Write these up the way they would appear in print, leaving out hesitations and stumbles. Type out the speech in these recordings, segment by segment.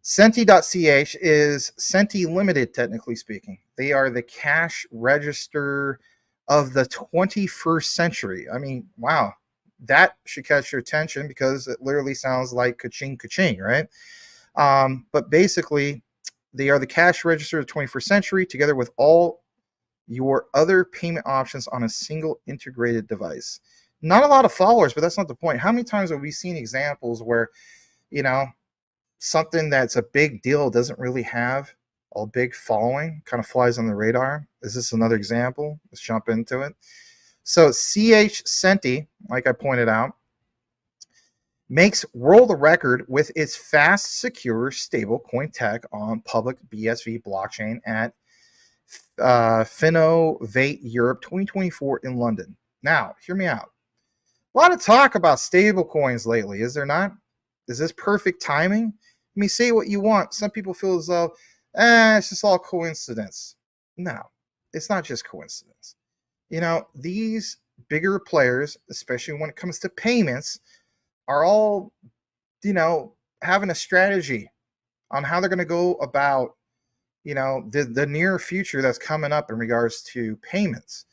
Centi.ch is Centi Limited, technically speaking. They are the cash register of the 21st century. I mean, wow, that should catch your attention because it literally sounds like ka-ching, ka-ching, right? But basically, they are the cash register of the 21st century together with all your other payment options on a single integrated device. Not a lot of followers, but that's not the point. How many times have we seen examples where, you know, something that's a big deal doesn't really have a big following, kind of flies on the radar? Is this another example? Let's jump into it. So CH Centi, like I pointed out, makes world record with its fast, secure, stable coin tech on public BSV blockchain at Finovate Europe 2024 in London. Now, hear me out. A lot of talk about stable coins lately, is there not? Is this perfect timing? I mean, say what you want. Some people feel as though, it's just all coincidence. No, it's not just coincidence. You know, these bigger players, especially when it comes to payments, are all, having a strategy on how they're going to go about, the near future that's coming up in regards to payments.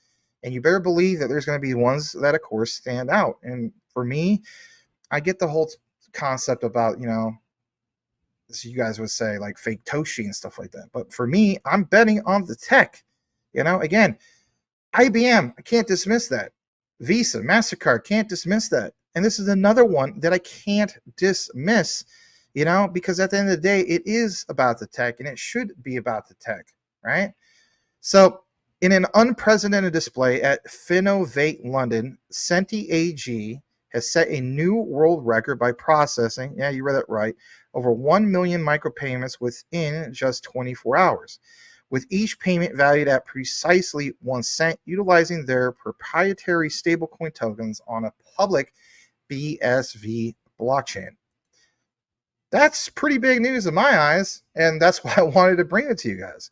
And you better believe that there's going to be ones that, of course, stand out. And for me, I get the whole concept about, as you guys would say, like fake Toshi and stuff like that. But for me, I'm betting on the tech. Again, IBM, I can't dismiss that. Visa, MasterCard, can't dismiss that. And this is another one that I can't dismiss, because at the end of the day, it is about the tech and it should be about the tech, right? So in an unprecedented display at Finovate London, Centi AG has set a new world record by processing, yeah, you read that right, over 1 million micropayments within just 24 hours, with each payment valued at precisely 1 cent, utilizing their proprietary stablecoin tokens on a public BSV blockchain. That's pretty big news in my eyes, and that's why I wanted to bring it to you guys.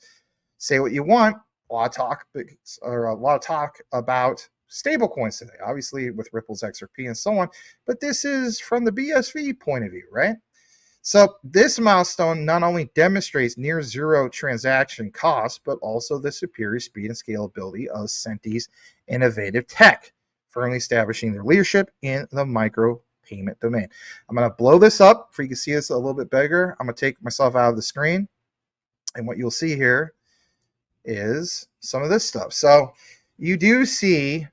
Say what you want, a lot of talk about stablecoins today, obviously with Ripple's XRP and so on, but this is from the BSV point of view, right? So this milestone not only demonstrates near zero transaction costs, but also the superior speed and scalability of Centi's innovative tech, firmly establishing their leadership in the micro payment domain. I'm going to blow this up so you can see this a little bit bigger. I'm going to take myself out of the screen, and what you'll see here is some of this stuff. So you do see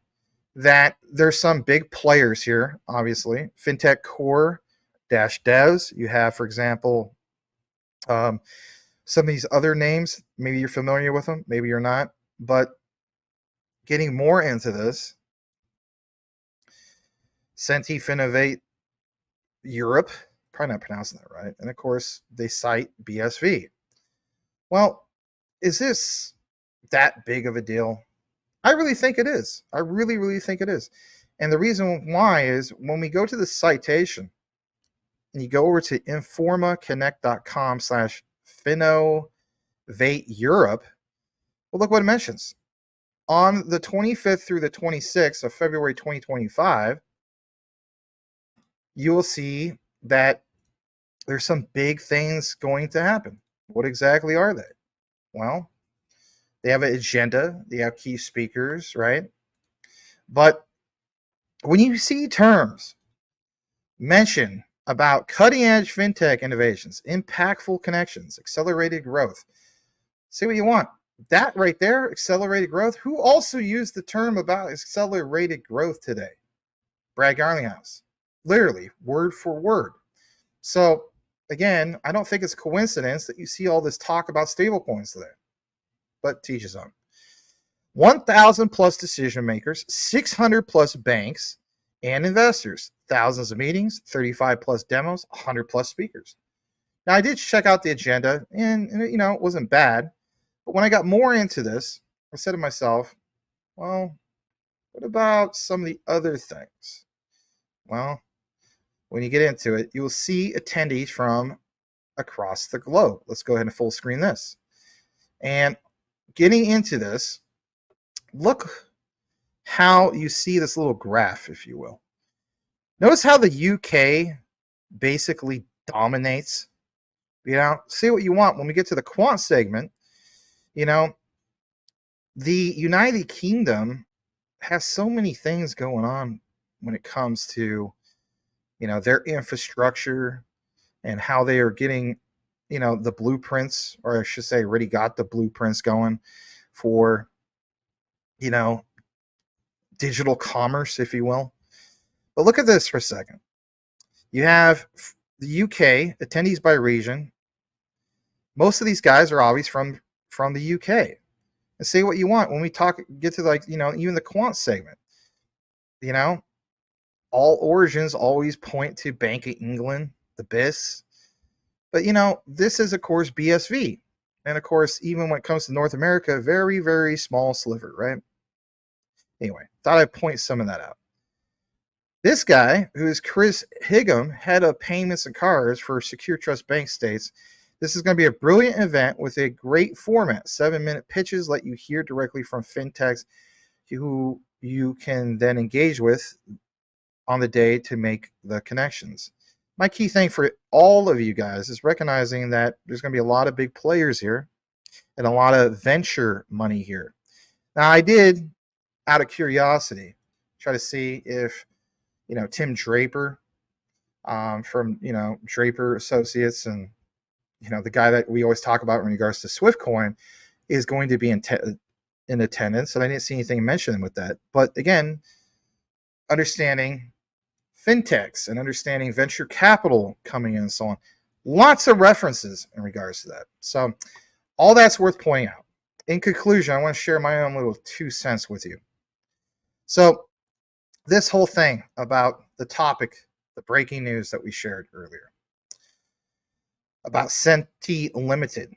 that there's some big players here, obviously. FinTech Core devs. You have, for example, some of these other names. Maybe you're familiar with them, maybe you're not. But getting more into this, Centi Finovate Europe, probably not pronouncing that right. And of course, they cite BSV. Well, is this that big of a deal? I really think it is. I really, really think it is. And the reason why is when we go to the citation and you go over to informaconnect.com/Finovate Europe, well, look what it mentions. On the 25th through the 26th of February 2025, you will see that there's some big things going to happen. What exactly are they? Well, they have an agenda, they have key speakers, right? But when you see terms mention about cutting-edge fintech innovations, impactful connections, accelerated growth, say what you want. That right there, accelerated growth, who also used the term about accelerated growth today? Brad Garlinghouse. Literally, word for word. So, again, I don't think it's a coincidence that you see all this talk about stablecoins today. But teach his own. 1,000 plus decision makers, 600 plus banks and investors, thousands of meetings, 35 plus demos, 100 plus speakers. Now, I did check out the agenda, and it wasn't bad. But when I got more into this, I said to myself, well, what about some of the other things? Well, when you get into it, you will see attendees from across the globe. Let's go ahead and full screen this. And getting into this, look how you see this little graph, if you will. Notice how the UK basically dominates. Say what you want. When we get to the quant segment, you know, the United Kingdom has so many things going on when it comes to, their infrastructure and how they are getting, the blueprints, or I should say, already got the blueprints going for, you know, digital commerce, if you will. But look at this for a second. You have the UK attendees by region. Most of these guys are always from the UK. And say what you want when we get to even the quant segment. You know, all origins always point to Bank of England, the BIS. But this is of course BSV. And of course, even when it comes to North America, very, very small sliver, right? Anyway, thought I'd point some of that out. This guy, who is Chris Higham, head of payments and cards for Secure Trust Bank, states, "This is going to be a brilliant event with a great format. 7-minute pitches let you hear directly from fintechs who you can then engage with on the day to make the connections." My key thing for all of you guys is recognizing that there's going to be a lot of big players here and a lot of venture money here. Now, I did, out of curiosity, try to see if Tim Draper from Draper Associates, and the guy that we always talk about in regards to SwiftCoin, is going to be in attendance, and I didn't see anything mentioned with that. But again, understanding fintechs and understanding venture capital coming in and so on, lots of references in regards to that. So all that's worth pointing out. In conclusion, I want to share my own little 2 cents with you. So this whole thing about the topic, the breaking news that we shared earlier about Centi'S Limited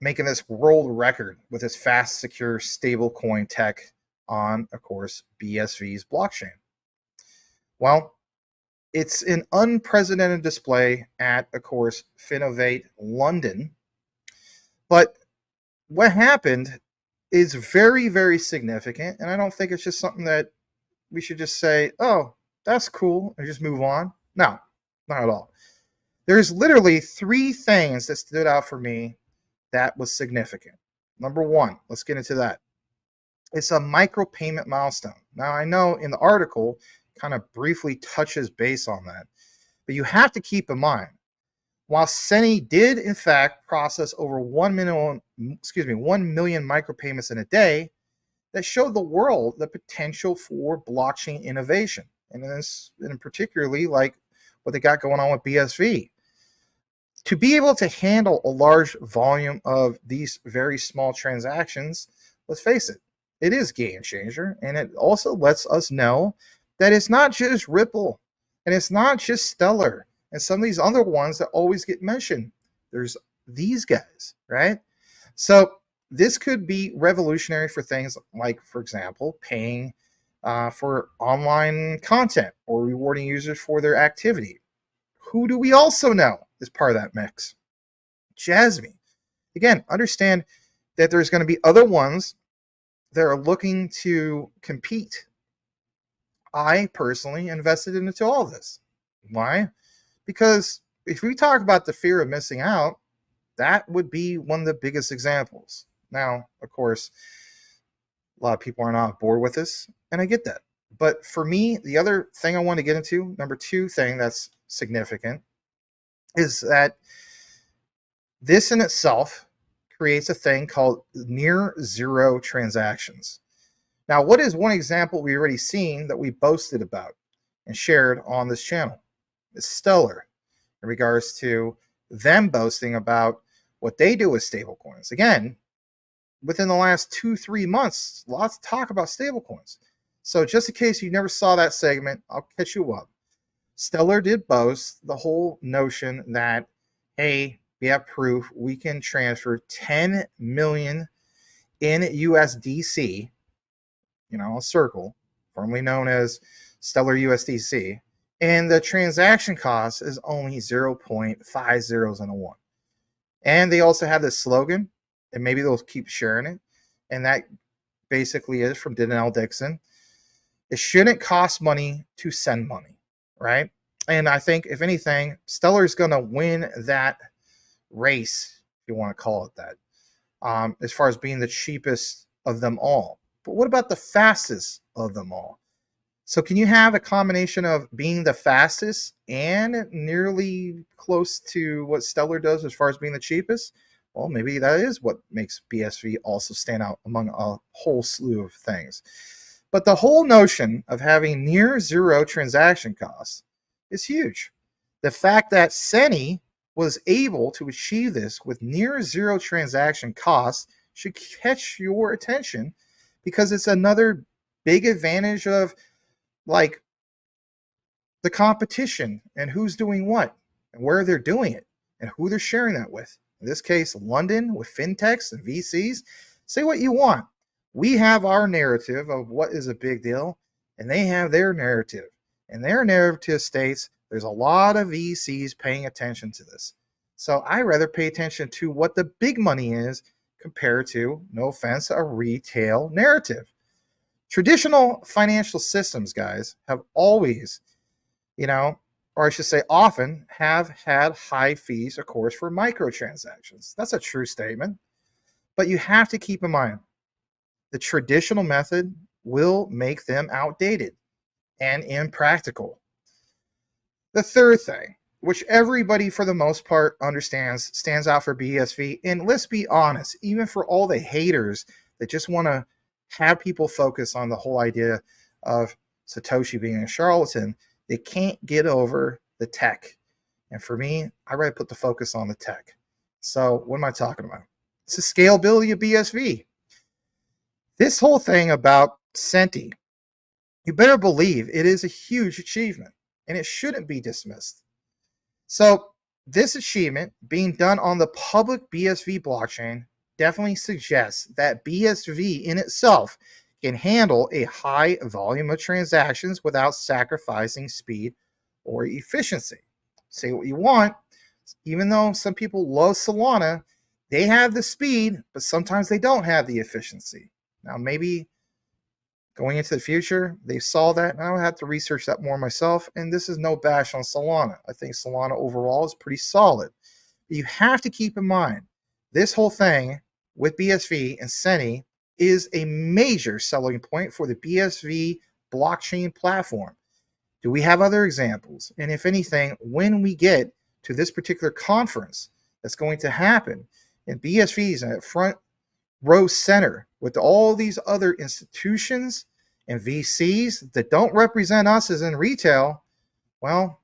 making this world record with its fast, secure, stable coin tech on, of course, BSV's blockchain. Well, it's an unprecedented display at, of course, Finovate London. But what happened is very, very significant, and I don't think it's just something that we should just say, "Oh, that's cool," and just move on. No, not at all. There's literally 3 things that stood out for me that was significant. Number 1, let's get into that. It's a micropayment milestone. Now, I know in the article kind of briefly touches base on that, but you have to keep in mind, while Centi did in fact process over 1 million micropayments in a day, that showed the world the potential for blockchain innovation, and particularly like what they got going on with BSV. To be able to handle a large volume of these very small transactions, let's face it, it is game changer, and it also lets us know that it's not just Ripple, and it's not just Stellar, and some of these other ones that always get mentioned. There's these guys, right? So this could be revolutionary for things like, for example, paying for online content or rewarding users for their activity. Who do we also know is part of that mix? JASMY. Again, understand that there's going to be other ones that are looking to compete. I personally invested into all of this. Why? Because if we talk about the fear of missing out, that would be one of the biggest examples. Now, of course, a lot of people are not bored with this, and I get that. But for me, the other thing I want to get into, number 2 thing that's significant, is that this in itself creates a thing called near zero transactions. Now, what is one example we've already seen that we boasted about and shared on this channel? It's Stellar, in regards to them boasting about what they do with stablecoins. Again, within the last 2-3 months, lots of talk about stablecoins. So just in case you never saw that segment, I'll catch you up. Stellar did boast the whole notion that, hey, we have proof we can transfer 10 million in USDC, a circle, formerly known as Stellar USDC, and the transaction cost is only 0.5 zeros and a 1. And they also have this slogan, and maybe they'll keep sharing it, and that basically is from Denell Dixon. It shouldn't cost money to send money, right? And I think, if anything, Stellar is going to win that race, if you want to call it that, as far as being the cheapest of them all. But what about the fastest of them all? So, can you have a combination of being the fastest and nearly close to what Stellar does as far as being the cheapest? Well, maybe that is what makes BSV also stand out among a whole slew of things. But the whole notion of having near zero transaction costs is huge. The fact that Centi was able to achieve this with near zero transaction costs should catch your attention, because it's another big advantage of, like, the competition and who's doing what and where they're doing it and who they're sharing that with. In this case, London with fintechs and VCs. Say what you want. We have our narrative of what is a big deal, and they have their narrative. And their narrative states there's a lot of VCs paying attention to this. So I rather pay attention to what the big money is compared to, no offense, a retail narrative. Traditional financial systems, guys, have always, or I should say often, have had high fees, of course, for microtransactions. That's a true statement. But you have to keep in mind the traditional method will make them outdated and impractical. The third thing, which everybody for the most part understands, stands out for BSV, and let's be honest, even for all the haters that just want to have people focus on the whole idea of Satoshi being a charlatan, they can't get over the tech. And for me, I rather put the focus on the tech. So what am I talking about? It's the scalability of BSV. This whole thing about Centi, you better believe it is a huge achievement, and it shouldn't be dismissed. So this achievement being done on the public BSV blockchain definitely suggests that BSV in itself can handle a high volume of transactions without sacrificing speed or efficiency. Say what you want, even though some people love Solana, they have the speed, but sometimes they don't have the efficiency. Now, maybe going into the future, they saw that, and I'll have to research that more myself. And this is no bash on Solana. I think Solana overall is pretty solid. But you have to keep in mind, this whole thing with BSV and Centi is a major selling point for the BSV blockchain platform. Do we have other examples? And if anything, when we get to this particular conference that's going to happen, and BSV is at front row center with all these other institutions and VCs that don't represent us as in retail, well,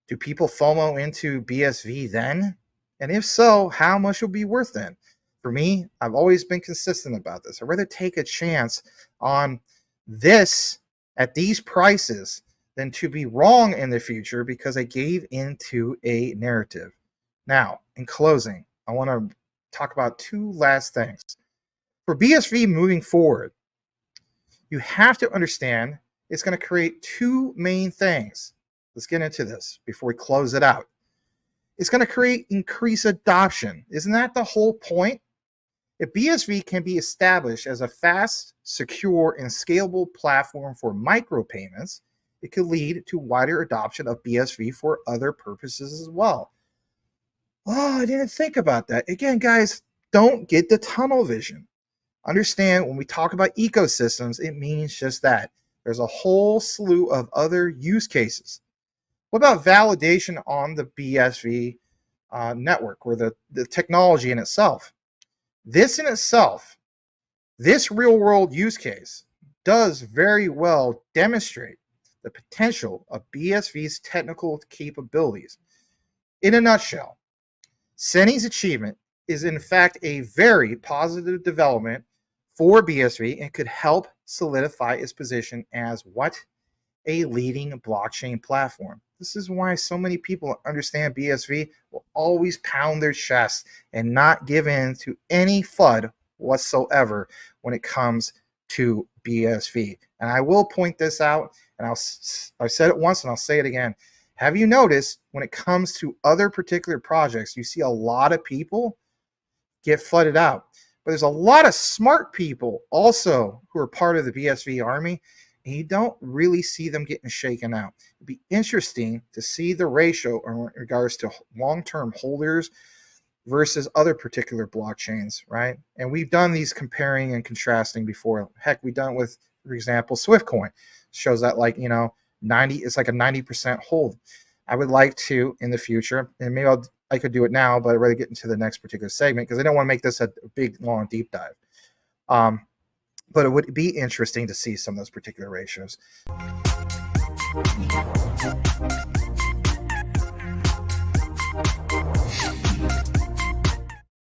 do people FOMO into BSV then? And if so, how much will be worth then? For me, I've always been consistent about this. I'd rather take a chance on this at these prices than to be wrong in the future because I gave into a narrative. Now, in closing, I want to talk about two last things. For BSV moving forward, you have to understand it's going to create two main things. Let's get into this before we close it out. It's going to create increased adoption. Isn't that the whole point? If BSV can be established as a fast, secure, and scalable platform for micropayments, it could lead to wider adoption of BSV for other purposes as well. Oh, I didn't think about that. Again, guys, don't get the tunnel vision. Understand, when we talk about ecosystems, it means just that. There's a whole slew of other use cases. What about validation on the BSV network, or the technology in itself? This in itself, this real world use case, does very well demonstrate the potential of BSV's technical capabilities. In a nutshell, Centi's achievement is in fact a very positive development for BSV and could help solidify its position as what? A leading blockchain platform. This is why so many people understand BSV will always pound their chest and not give in to any FUD whatsoever when it comes to BSV. And I will point this out, and I've said it once and I'll say it again. Have you noticed when it comes to other particular projects, you see a lot of people get flooded out? But there's a lot of smart people also who are part of the BSV army, and you don't really see them getting shaken out. It'd be interesting to see the ratio in regards to long-term holders versus other particular blockchains, right? And we've done these comparing and contrasting before. Heck, we've done it with, for example, Swift coin. Shows that, like, 90, it's like a 90% hold. I would like to in the future, and maybe I could do it now, but I'd rather get into the next particular segment because I don't want to make this a big, long, deep dive. But it would be interesting to see some of those particular ratios.